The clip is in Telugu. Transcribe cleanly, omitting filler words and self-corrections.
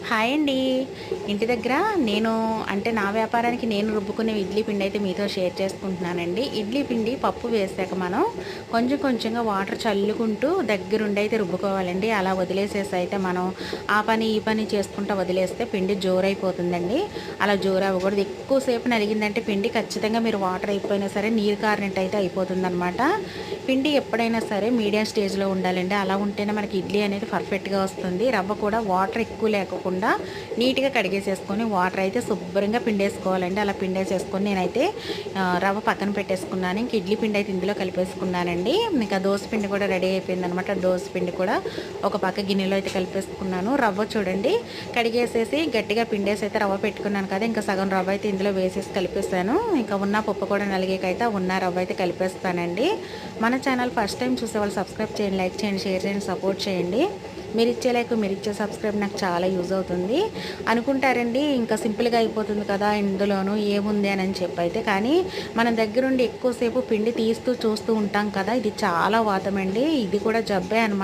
హాయ్ అండి. ఇంటి దగ్గర నేను నా వ్యాపారానికి నేను రుబ్బుకునే ఇడ్లీ పిండి అయితే మీతో షేర్ చేసుకుంటున్నానండి. ఇడ్లీ పిండి పప్పు వేసాక మనం కొంచెం కొంచెంగా వాటర్ చల్లుకుంటూ దగ్గరుండి అయితే రుబ్బుకోవాలండి. అలా వదిలేసేసి అయితే మనం ఆ పని ఈ పని చేసుకుంటూ వదిలేస్తే పిండి జోరైపోతుందండి. అలా జోరవ్వకూడదు. ఎక్కువసేపు నలిగిందంటే పిండి ఖచ్చితంగా మీరు వాటర్ అయిపోయినా సరే నీరు కారినట్టు అయితే అయిపోతుందనమాట. పిండి ఎప్పుడైనా సరే మీడియం స్టేజ్లో ఉండాలండి. అలా ఉంటేనే మనకి ఇడ్లీ అనేది పర్ఫెక్ట్గా వస్తుంది. రవ్వ కూడా వాటర్ ఎక్కువ లేకుండా నీట్గా కడిగేసేసుకొని వాటర్ అయితే శుభ్రంగా పిండేసుకోవాలండి. అలా పిండేసేసుకొని నేనైతే రవ్వ పక్కన పెట్టేసుకున్నాను. ఇంక ఇడ్లీ పిండి అయితే ఇందులో కలిపేసుకున్నానండి. ఇంకా దోశ పిండి కూడా రెడీ అయిపోయిందనమాట. దోశ పిండి కూడా ఒక పక్క గిన్నెలో అయితే కలిపేసుకున్నాను. రవ్వ చూడండి కడిగేసేసి గట్టిగా పిండేసి అయితే రవ్వ పెట్టుకున్నాను కదా, ఇంకా సగం రవ్వ అయితే ఇందులో వేసేసి కలిపేసాను. ఇంకా ఉన్న పప్పు కూడా నలిగేకైతే ఉన్న రవ్వ అయితే కలిపేస్తానండి. మన ఛానల్ ఫస్ట్ టైం చూసేవాళ్ళు సబ్స్క్రైబ్ చేయండి, లైక్ చేయండి, షేర్ చేయండి, సపోర్ట్ చేయండి. మీరు ఇచ్చే లైక్ మీరు ఇచ్చే సబ్స్క్రైబ్ నాకు చాలా యూజ్ అవుతుంది అనుకుంటారండి. ఇంకా సింపుల్గా అయిపోతుంది కదా ఇందులోనూ ఏముంది అని చెప్పి అయితే, కానీ మన దగ్గరుండి ఎక్కువసేపు పిండి తీస్తూ చూస్తూ ఉంటాం కదా, ఇది చాలా వాతం అండి. ఇది కూడా జబ్బే అనమాట.